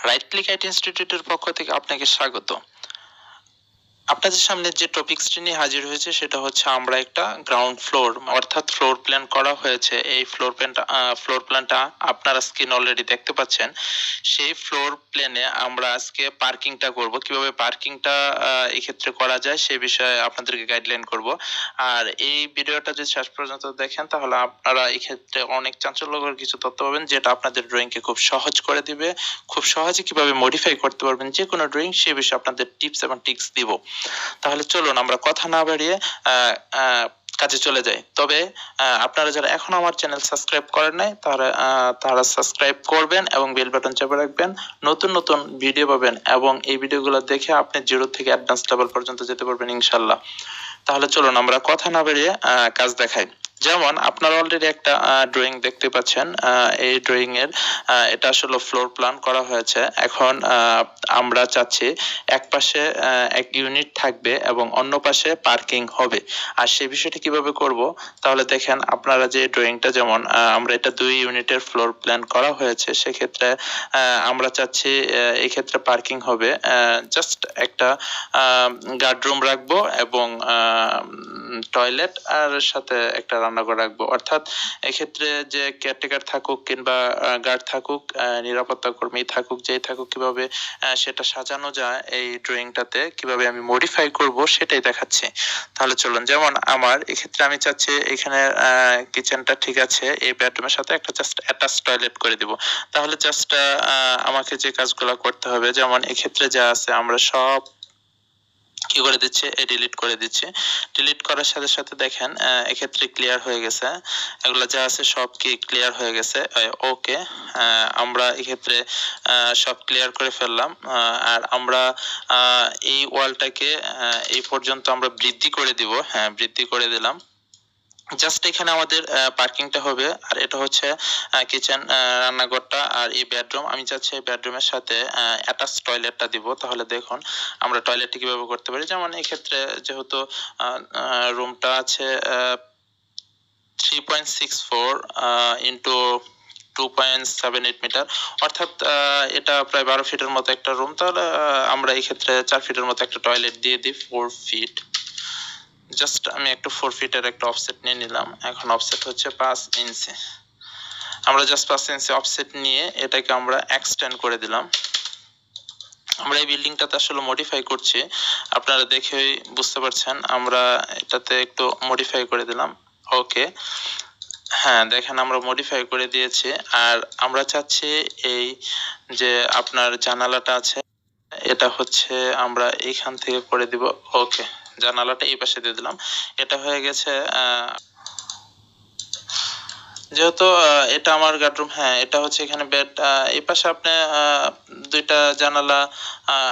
Right click IT ইনস্টিটিউটের পক্ষ থেকে আপনাকে স্বাগত। আপনাদের সামনে যে টপিকসটি নিয়ে হাজির হয়েছে সেটা হচ্ছে আমরা একটা গ্রাউন্ড ফ্লোর অর্থাৎ ফ্লোর প্ল্যান করা হয়েছে। এই ফ্লোর প্ল্যানটা আপনারা স্ক্রিন অলরেডি দেখতে পাচ্ছেন। সেই ফ্লোর প্ল্যানে আমরা আজকে পার্কিংটা করব, কিভাবে পার্কিংটা এই ক্ষেত্রে করা যায় সে বিষয়ে আপনাদেরকে গাইডলাইন করব। আর এই ভিডিওটা যদি শেষ পর্যন্ত দেখেন তাহলে আপনারা এই ক্ষেত্রে অনেক চাঞ্চল্যকর কিছু তথ্য পাবেন, যেটা আপনাদের ড্রয়িংকে খুব সহজ করে দিবে। খুব সহজে কিভাবে মডিফাই করতে পারবেন যে কোনো ড্রয়িং, সে বিষয়ে আপনাদের টিপস এবং ট্রিক্স দিব। তাহলে চলুন আমরা কথা না বাড়িয়ে কাজে চলে যাই। তবে আপনারা যারা এখন আমার চ্যানেল সাবস্ক্রাইব করেন নাই তারা সাবস্ক্রাইব করবেন এবং বেল বাটন চাপে রাখবেন। নতুন নতুন ভিডিও পাবেন এবং এই ভিডিওগুলো দেখে আপনি জিরো থেকে অ্যাডভান্স লেভেল পর্যন্ত যেতে পারবেন ইনশাল্লাহ। তাহলে চলুন আমরা কথা না বাড়িয়ে কাজ দেখাই। যেমন আপনারা অলরেডি একটা ড্রয়িং দেখতে পাচ্ছেন। এই ড্রয়িং এর এটা আসলে ফ্লোর প্ল্যান করা হয়েছে। এখন আমরা চাচ্ছি এক পাশে এক ইউনিট থাকবে এবং অন্য পাশে পার্কিং হবে। আর সেই বিষয়টা কিভাবে করব, তাহলে দেখেন আপনারা যে ড্রয়িংটা, যেমন আমরা এটা 2 ইউনিটের ফ্লোর প্ল্যান করা হয়েছে, সেক্ষেত্রে আমরা চাচ্ছি এই ক্ষেত্রে পার্কিং হবে। জাস্ট একটা গার্ডরুম রাখবো এবং টয়লেট আর সাথে একটা রান্নাঘর রাখবো। অর্থাৎ এক্ষেত্রে যে কেয়ারটেকার থাকুক কিংবা গার্ড থাকুক, নিরাপত্তা কর্মী থাকুক, যেই থাকুক, কিভাবে সেটা সাজানো যায় এই ড্রয়িংটাতে, কিভাবে আমি মডিফাই করব সেটাই দেখাচ্ছি। তাহলে চলুন, যেমন আমার এক্ষেত্রে আমি চাচ্ছি এখানে কিচেনটা ঠিক আছে, এই বেডরুমের সাথে একটা জাস্ট অ্যাটাচ টয়লেট করে দিব। তাহলে জাস্ট আমাকে যে কাজগুলো করতে হবে, যেমন এক্ষেত্রে যা আছে আমরা সব কি করে দিচ্ছে, ডিলিট করে দিচ্ছে। ডিলিট করার সাথে সাথে দেখেন এক্ষেত্রে ক্লিয়ার হয়ে গেছে। এগুলো যা আছে সব কি ক্লিয়ার হয়ে গেছে। ওকে, আমরা এক্ষেত্রে সব ক্লিয়ার করে ফেললাম। আর আমরা এই ওয়ালটাকে এই পর্যন্ত আমরা বৃদ্ধি করে দিব। হ্যাঁ, বৃদ্ধি করে দিলাম। জাস্ট এখানে আমাদের পার্কিংটা হবে। আর এটা হচ্ছে কিচেন, রান্নাঘরটা, আর এই বেডরুম। আমি চাচ্ছি এই বেডরুমের সাথে অ্যাটাচ টয়লেটটা দিব। তাহলে দেখুন আমরা টয়লেটটা কিভাবে করতে পারি। যেমন এই ক্ষেত্রে যেহেতু রুমটা আছে 3.64 ইন্টু 2.78 মিটার, অর্থাৎ এটা প্রায় 12 ফিটের মতো একটা রুম। তাহলে আমরা এই ক্ষেত্রে 4 ফিটের মতো একটা টয়লেট দিয়ে দিই, 4 ফিট। জাস্ট আমি একটু 4 ফিটের একটা অফসেট নিয়ে নিলাম। এখন অফসেট হচ্ছে 5 ইঞ্চি। আমরা জাস্ট 5 ইঞ্চি অফসেট নিয়ে এটাকে আমরা এক্সটেন্ড করে দিলাম। আমরা এই বিল্ডিংটাতে আসলে মডিফাই করছি, আপনারা দেখেই বুঝতে পারছেন। আমরা এটাতে একটু মডিফাই করে দিলাম। ওকে, হ্যাঁ দেখেন আমরা মডিফাই করে দিয়েছি। আর আমরা চাচ্ছি এই যে আপনার জানালাটা আছে, এটা হচ্ছে আমরা এইখান থেকে করে দিব। ওকে, জানালাটা এই পাশে দিয়ে দিলাম। এটা হয়ে গেছে। যেহেতু এটা আমার গাডরুম, হ্যাঁ এটা হচ্ছে এখানে বেড। এই পাশে আপনি দুইটা জানালা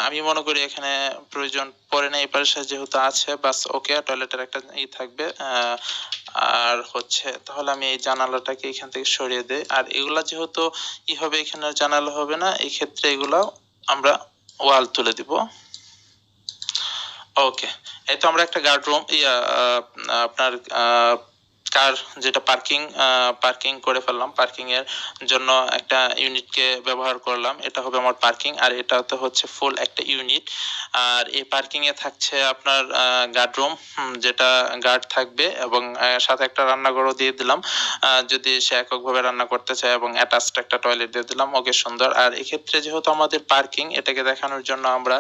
আমি মনে করি এখানে প্রয়োজন পড়ে না। এই পাশে যেহেতু আছে বাস, ওকে। টয়লেটের একটা থাকবে। আর হচ্ছে তাহলে আমি এই জানালাটাকে এখান থেকে সরিয়ে দেই। আর এগুলা যেহেতু হবে, এখানে জানালা হবে না, এই ক্ষেত্রে এগুলা আমরা ওয়াল তুলে দিব। ওকে, এই তো আমরা একটা গার্ডরুম আপনার কার যেটা পার্কিং করে ফেললাম। পার্কিং এর জন্য একটা ইউনিটকে ব্যবহার করলাম। এটা হবে আমার পার্কিং, আর এটাতে হচ্ছে ফুল একটা ইউনিট। আর এই পার্কিং এ থাকছে আপনার গার্ডরুম, যেটা গার্ড থাকবে, এবং সাথে একটা রান্নাঘরও দিয়ে দিলাম যদি সে এককভাবে রান্না করতে চায়, এবং অ্যাটাচড একটা টয়লেট দিয়ে দিলাম। ওকে, সুন্দর। আর এক্ষেত্রে যেহেতু আমাদের পার্কিং, এটাকে দেখানোর জন্য আমরা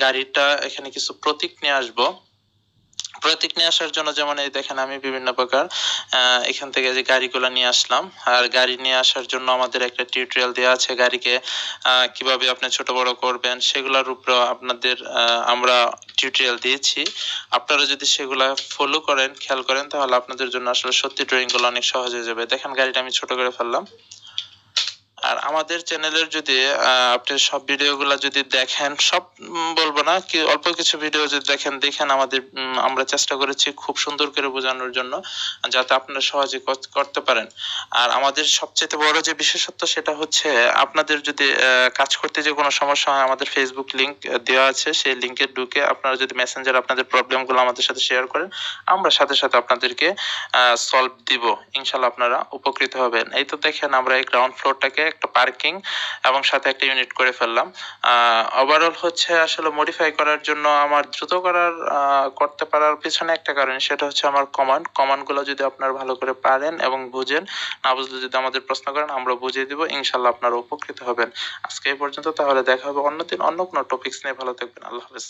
গাড়িটা এখানে কিছু প্রতীক নিয়ে আসবো। প্রতীক নিয়ে আসার জন্য যেমন এই দেখেন আমি বিভিন্ন প্রকার এখান থেকে যে গাড়িগুলো নিয়ে আসলাম। আর গাড়ি নিয়ে আসার জন্য আমাদের একটা টিউটোরিয়াল দেওয়া আছে, গাড়িকে কিভাবে আপনি ছোট বড় করবেন সেগুলোর উপর আপনাদের আমরা টিউটোরিয়াল দিয়েছি। আপনারা যদি সেগুলা ফলো করেন, খেয়াল করেন, তাহলে আপনাদের জন্য আসলে সত্যি ড্রয়িং গুলো অনেক সহজ হয়ে যাবে। দেখেন গাড়িটা আমি ছোট করে ফেললাম। আর আমাদের চ্যানেলের যদি আপনি সব ভিডিওগুলো যদি দেখেন, সব বলবো না, কি অল্প কিছু ভিডিও যদি দেখেন আমাদের, আমরা চেষ্টা করেছি খুব সুন্দর করে বোঝানোর জন্য, যাতে আপনারা সহজে করতে পারেন। আর আমাদের সবচেয়ে বড় যে বিশেষত্ব সেটা হচ্ছে, আপনাদের যদি কাজ করতে যে কোনো সমস্যা হয়, আমাদের ফেসবুক লিংক দেওয়া আছে, সেই লিংকে ঢুকে আপনারা যদি মেসেঞ্জার আপনাদের প্রবলেমগুলো আমাদের সাথে শেয়ার করেন, আমরা সাথে সাথে আপনাদেরকে সলভ দিব। ইনশাআল্লাহ আপনারা উপকৃত হবেন। এই তো দেখেন আমরা এই গ্রাউন্ড ফ্লোরটাকে একটা পার্কিং এবং সাথে একটা ইউনিট করে ফেললাম। ওভারঅল হচ্ছে আসলে মডিফাই করার জন্য আমার দ্রুত করতে পারার পিছনে একটা কারণ, সেটা হচ্ছে আমার কমান্ডগুলো যদি আপনারা ভালো করে পারেন এবং বুঝেন, না বুঝলে যদি আমাদের প্রশ্ন করেন আমরা বুঝিয়ে দিব, ইনশাল্লাহ আপনারা উপকৃত হবেন। আজকে এই পর্যন্ত, তাহলে দেখা হবে অন্য দিন অন্য কোনো টপিকস নিয়ে। ভালো থাকবেন, আল্লাহ হাফেজ।